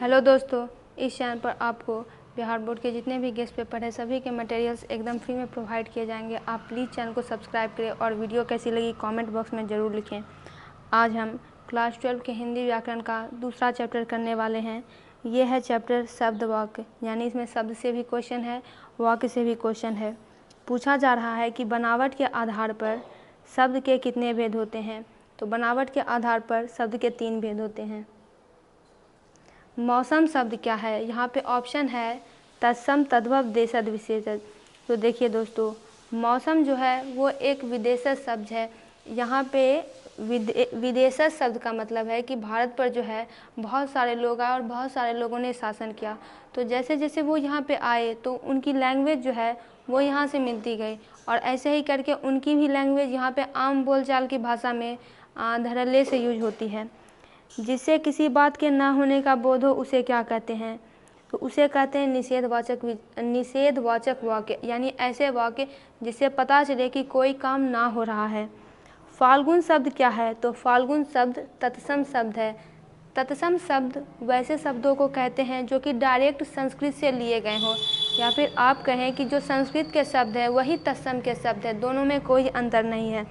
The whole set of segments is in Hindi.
हेलो दोस्तों, इस चैनल पर आपको बिहार बोर्ड के जितने भी गेस्ट पेपर हैं सभी के मटेरियल्स एकदम फ्री में प्रोवाइड किए जाएंगे। आप प्लीज़ चैनल को सब्सक्राइब करें और वीडियो कैसी लगी कमेंट बॉक्स में ज़रूर लिखें। आज हम क्लास 12 के हिंदी व्याकरण का दूसरा चैप्टर करने वाले हैं। ये है चैप्टर शब्द वाक्य, यानी इसमें शब्द से भी क्वेश्चन है, वाक्य से भी क्वेश्चन है। पूछा जा रहा है कि बनावट के आधार पर शब्द के कितने भेद होते हैं। तो बनावट के आधार पर शब्द के 3 भेद होते हैं। मौसम शब्द क्या है? यहाँ पे ऑप्शन है तत्सम, तद्भव, देशज, विशेषज। तो देखिए दोस्तों, मौसम जो है वो एक विदेशज शब्द है। यहाँ पे विदेशज शब्द का मतलब है कि भारत पर जो है बहुत सारे लोग आए और बहुत सारे लोगों ने शासन किया। तो जैसे जैसे वो यहाँ पे आए तो उनकी लैंग्वेज जो है वो यहाँ से मिलती गई और ऐसे ही करके उनकी भी लैंग्वेज यहाँ पे आम बोलचाल की भाषा में धड़ल्ले से यूज होती है। जिससे किसी बात के ना होने का बोध हो उसे क्या कहते हैं? तो उसे कहते हैं निषेधवाचक वाक्य, यानी ऐसे वाक्य जिससे पता चले कि कोई काम ना हो रहा है। फाल्गुन शब्द क्या है? तो फाल्गुन शब्द तत्सम शब्द है। तत्सम शब्द वैसे शब्दों को कहते हैं जो कि डायरेक्ट संस्कृत से लिए गए हों, या फिर आप कहें कि जो संस्कृत के शब्द है वही तत्सम के शब्द है, दोनों में कोई अंतर नहीं है।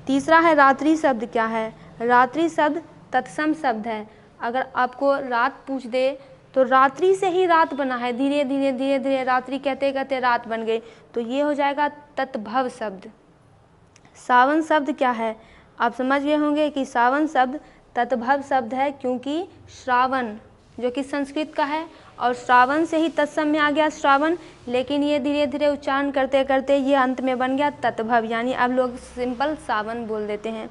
तीसरा है रात्रि शब्द क्या है? रात्रि शब्द तत्सम शब्द है। अगर आपको रात पूछ दे तो रात्रि से ही रात बना है, धीरे धीरे रात्रि कहते कहते रात बन गई, तो ये हो जाएगा तत्भव शब्द। सावन शब्द क्या है? आप समझ गए होंगे कि सावन शब्द तत्भव शब्द है, क्योंकि श्रावण जो कि संस्कृत का है और श्रावण से ही तत्सम में आ गया श्रावण, लेकिन ये धीरे धीरे उच्चारण करते करते ये अंत में बन गया तत्भव, यानी अब लोग सिंपल सावन बोल देते हैं।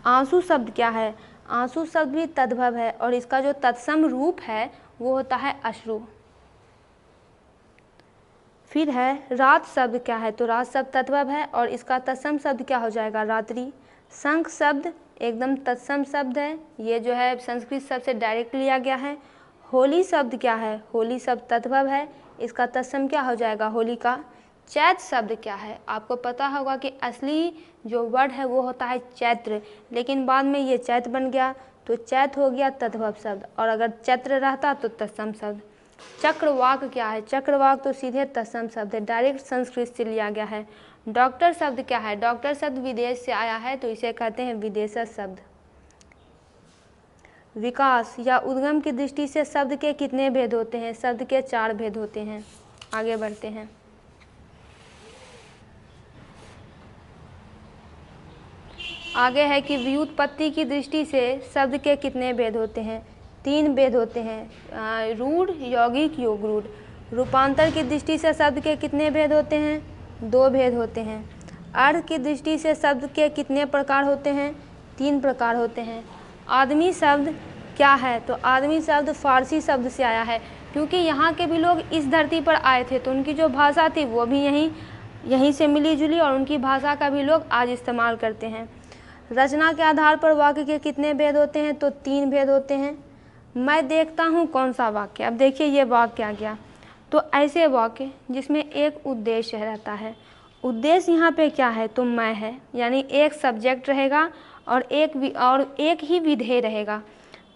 आंसू शब्द क्या है? आंसू शब्द भी तद्भव है और इसका जो तत्सम रूप है वो होता है अश्रु। फिर है रात शब्द क्या है? तो रात शब्द तद्भव है और इसका तत्सम शब्द क्या हो जाएगा? रात्रि। शंख शब्द एकदम तत्सम शब्द है, ये जो है संस्कृत शब्द से डायरेक्ट लिया गया है। होली शब्द क्या है? होली शब्द तद्भव है, इसका तत्सम क्या हो जाएगा? होलिका। चैत शब्द क्या है? आपको पता होगा कि असली जो वर्ड है वो होता है चैत्र, लेकिन बाद में ये चैत बन गया, तो चैत हो गया तद्भव शब्द, और अगर चैत्र रहता तो तत्सम शब्द। चक्रवाक क्या है? चक्रवाक तो सीधे तत्सम शब्द है, डायरेक्ट संस्कृत से लिया गया है। डॉक्टर शब्द क्या है? डॉक्टर शब्द विदेश से आया है, तो इसे कहते हैं विदेशज शब्द। विकास या उद्गम की दृष्टि से शब्द के कितने भेद होते हैं? शब्द के 4 भेद होते हैं। आगे बढ़ते हैं। आगे है कि व्युत्पत्ति की दृष्टि से शब्द के कितने भेद होते हैं? 3 भेद होते हैं, रूढ़, यौगिक, योग रूढ़। रूपांतर की दृष्टि से शब्द के कितने भेद होते हैं? 2 भेद होते हैं। अर्थ की दृष्टि से शब्द के कितने प्रकार होते हैं? 3 प्रकार होते हैं। आदमी शब्द क्या है? तो आदमी शब्द फारसी शब्द से आया है, क्योंकि यहाँ के भी लोग इस धरती पर आए थे तो उनकी जो भाषा थी वो भी यहीं से मिली जुली और उनकी भाषा का भी लोग आज इस्तेमाल करते हैं। रचना के आधार पर वाक्य के कितने भेद होते हैं? तो 3 भेद होते हैं। मैं देखता हूँ कौन सा वाक्य? अब देखिए ये वाक्य आ गया, तो ऐसे वाक्य जिसमें एक उद्देश्य रहता है। उद्देश्य यहाँ पे क्या है? तो मैं है, यानी एक सब्जेक्ट रहेगा और एक ही विधेय रहेगा,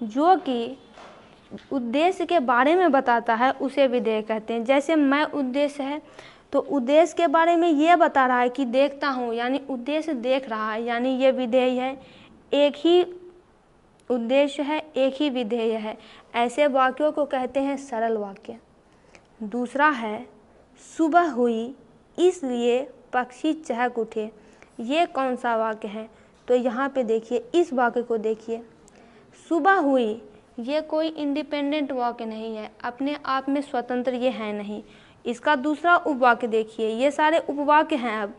जो कि उद्देश्य के बारे में बताता है, उसे विधेय कहते हैं। जैसे मैं उद्देश्य है, तो उद्देश्य के बारे में ये बता रहा है कि देखता हूँ, यानी उद्देश्य देख रहा है, यानी ये विधेय है। एक ही उद्देश्य है, एक ही विधेय है, ऐसे वाक्यों को कहते हैं सरल वाक्य। दूसरा है सुबह हुई इसलिए पक्षी चहक उठे। ये कौन सा वाक्य है? तो यहाँ पे देखिए, इस वाक्य को देखिए, सुबह हुई, ये कोई इंडिपेंडेंट वाक्य नहीं है, अपने आप में स्वतंत्र ये है नहीं। इसका दूसरा उपवाक्य देखिए, ये सारे उपवाक्य हैं। अब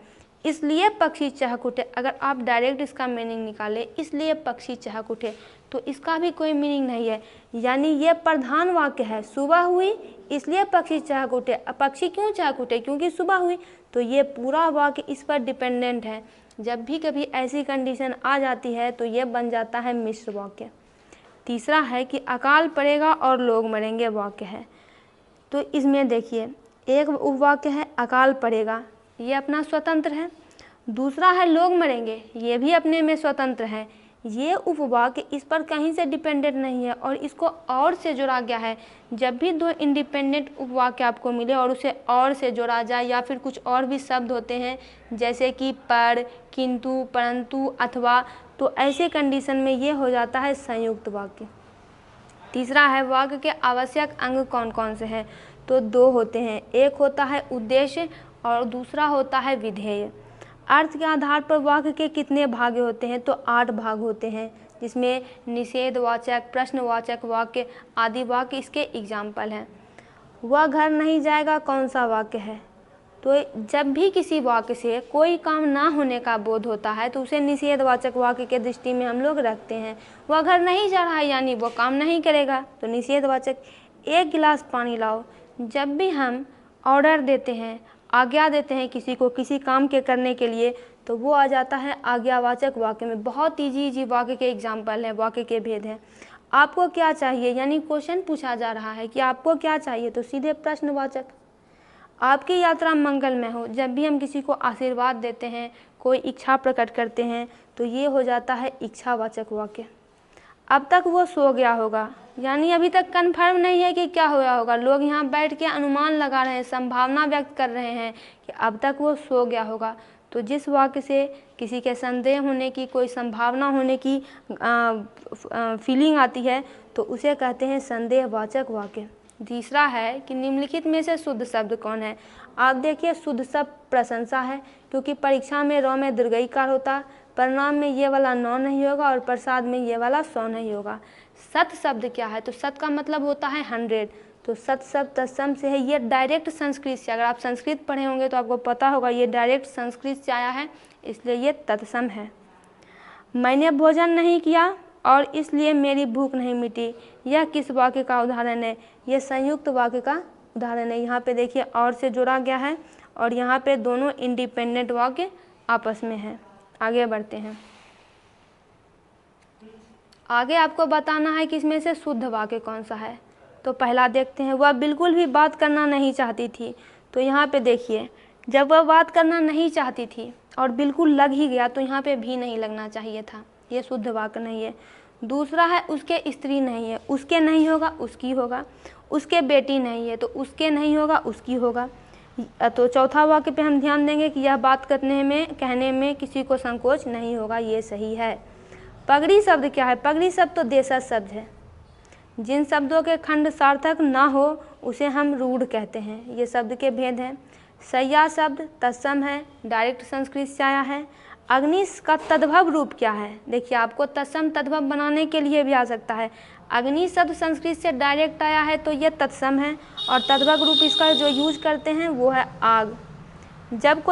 इसलिए पक्षी चहक उठे, अगर आप डायरेक्ट इसका मीनिंग निकालें, इसलिए पक्षी चहक उठे, तो इसका भी कोई मीनिंग नहीं है, यानी ये प्रधान वाक्य है। सुबह हुई इसलिए पक्षी चहक उठे। पक्षी क्यों चहक उठे? क्योंकि सुबह हुई, तो ये पूरा वाक्य इस पर डिपेंडेंट है। जब भी कभी ऐसी कंडीशन आ जाती है तो ये बन जाता है मिश्र वाक्य। तीसरा है कि अकाल पड़ेगा और लोग मरेंगे वाक्य है। तो इसमें देखिए, एक उपवाक्य है अकाल पड़ेगा, ये अपना स्वतंत्र है। दूसरा है लोग मरेंगे, ये भी अपने में स्वतंत्र है। ये उपवाक्य इस पर कहीं से डिपेंडेंट नहीं है और इसको और से जोड़ा गया है। जब भी दो इंडिपेंडेंट उपवाक्य आपको मिले और उसे और से जोड़ा जाए या फिर कुछ और भी शब्द होते हैं जैसे कि पर, किंतु, परंतु, अथवा, तो ऐसे कंडीशन में ये हो जाता है संयुक्त वाक्य। तीसरा है वाक्य के आवश्यक अंग कौन कौन से हैं, तो 2 होते हैं। एक होता है उद्देश्य और दूसरा होता है विधेय। अर्थ के आधार पर वाक्य के कितने भाग होते हैं, तो 8 भाग होते हैं, जिसमें निषेधवाचक, प्रश्नवाचक वाक्य आदि वाक्य इसके एग्जाम्पल हैं। वह घर नहीं जाएगा कौन सा वाक्य है, तो जब भी किसी वाक्य से कोई काम ना होने का बोध होता है तो उसे निषेधवाचक वाक्य के दृष्टि में हम लोग रखते हैं। वह घर नहीं जा रहा है यानी वो काम नहीं करेगा, तो निषेधवाचक। 1 गिलास पानी लाओ, जब भी हम ऑर्डर देते हैं, आज्ञा देते हैं किसी को किसी काम के करने के लिए, तो वो आ जाता है आज्ञावाचक वाक्य में। बहुत ईजी वाक्य के एग्जाम्पल हैं, वाक्य के भेद हैं। आपको क्या चाहिए, यानी क्वेश्चन पूछा जा रहा है कि आपको क्या चाहिए, तो सीधे प्रश्नवाचक। आपकी यात्रा मंगलमय हो, जब भी हम किसी को आशीर्वाद देते हैं, कोई इच्छा प्रकट करते हैं, तो ये हो जाता है इच्छावाचक वाक्य। अब तक वो सो गया होगा, यानी अभी तक कंफर्म नहीं है कि क्या हुआ होगा। लोग यहाँ बैठ के अनुमान लगा रहे हैं, संभावना व्यक्त कर रहे हैं कि अब तक वो सो गया होगा। तो जिस वाक्य से किसी के संदेह होने की, कोई संभावना होने की फीलिंग आती है, तो उसे कहते हैं संदेहवाचक वाक्य। तीसरा है कि निम्नलिखित में से शुद्ध शब्द कौन है। आप देखिए, शुद्ध शब्द प्रशंसा है, क्योंकि परीक्षा में र में दीर्घईकार होता, परिणाम में ये वाला 9 नहीं होगा और प्रसाद में ये वाला 100 नहीं होगा। सत शब्द क्या है, तो सत का मतलब होता है 100, तो सत शब्द तत्सम से है। ये डायरेक्ट संस्कृत से, अगर आप संस्कृत पढ़े होंगे तो आपको पता होगा ये डायरेक्ट संस्कृत से आया है, इसलिए ये तत्सम है। मैंने भोजन नहीं किया और इसलिए मेरी भूख नहीं मिटी, यह किस वाक्य का उदाहरण है, यह संयुक्त वाक्य का उदाहरण है। यहाँ पे देखिए और से जोड़ा गया है और यहाँ पे दोनों इंडिपेंडेंट वाक्य आपस में हैं। आगे बढ़ते हैं। आगे आपको बताना है कि इसमें से शुद्ध वाक्य कौन सा है। तो पहला देखते हैं, वह बिल्कुल भी बात करना नहीं चाहती थी। तो यहाँ पे देखिए, जब वह बात करना नहीं चाहती थी और बिल्कुल लग ही गया, तो यहाँ पे भी नहीं लगना चाहिए था, ये शुद्ध वाक्य नहीं है। दूसरा है उसके स्त्री नहीं है, उसके नहीं होगा उसकी होगा। उसके बेटी नहीं है, तो उसके नहीं होगा उसकी होगा। तो चौथा वाक्य पे हम ध्यान देंगे कि यह बात करने में, कहने में किसी को संकोच नहीं होगा, ये सही है। पगड़ी शब्द क्या है, पगड़ी शब्द तो देशज शब्द है। जिन शब्दों के खंड सार्थक ना हो उसे हम रूढ़ कहते हैं, ये शब्द के भेद हैं। सैया शब्द तत्सम है, डायरेक्ट संस्कृत से आया है। अग्नि का तद्भव रूप क्या है, देखिए आपको तत्सम तद्भव बनाने के लिए भी आ सकता है। अग्नि शब्द संस्कृत से डायरेक्ट आया है, तो ये तत्सम है और तद्भव रूप इसका जो यूज करते हैं वो है आग। जब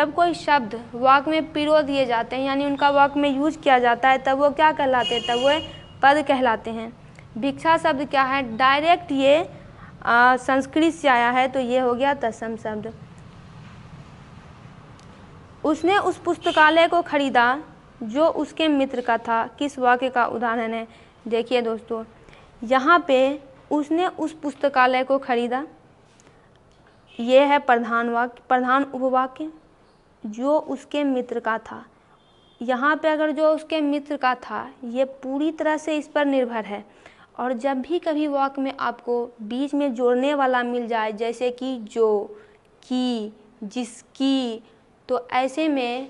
कोई शब्द वाक्य में पिरो दिए जाते हैं, यानी उनका वाक्य में यूज किया जाता है, तब वो क्या कहलाते हैं, तब वो पद कहलाते हैं। भिक्षा शब्द क्या है, डायरेक्ट ये संस्कृत से आया है, तो ये हो गया तत्सम शब्द। उसने उस पुस्तकालय को खरीदा जो उसके मित्र का था, किस वाक्य का उदाहरण है। देखिए दोस्तों, यहाँ पे उसने उस पुस्तकालय को खरीदा, ये है प्रधान वाक्य, प्रधान उपवाक्य। जो उसके मित्र का था, यहाँ पे अगर जो उसके मित्र का था, ये पूरी तरह से इस पर निर्भर है। और जब भी कभी वाक्य में आपको बीच में जोड़ने वाला मिल जाए, जैसे कि जो, की, जिसकी, तो ऐसे में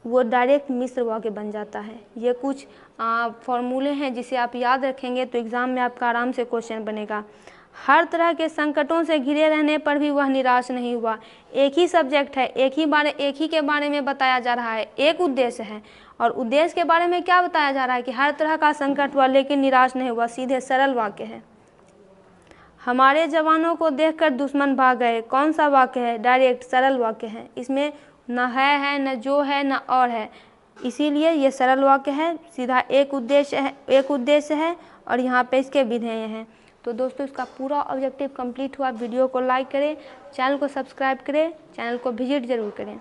वो डायरेक्ट मिश्र वाक्य बन जाता है। ये कुछ फॉर्मूले हैं जिसे आप याद रखेंगे तो एग्ज़ाम में आपका आराम से क्वेश्चन बनेगा। हर तरह के संकटों से घिरे रहने पर भी वह निराश नहीं हुआ। एक ही सब्जेक्ट है, एक ही के बारे में बताया जा रहा है, एक उद्देश्य है, और उद्देश्य के बारे में क्या बताया जा रहा है कि हर तरह का संकट हुआ लेकिन निराश नहीं हुआ। सीधे सरल वाक्य है। हमारे जवानों को देखकर दुश्मन भाग गए, कौन सा वाक्य है, डायरेक्ट सरल वाक्य है। इसमें न है, न जो है, न और है, इसीलिए ये सरल वाक्य है। सीधा एक उद्देश्य है और यहाँ पे इसके विधेय हैं। तो दोस्तों, इसका पूरा ऑब्जेक्टिव कंप्लीट हुआ। वीडियो को लाइक करें, चैनल को सब्सक्राइब करें, चैनल को विजिट ज़रूर करें।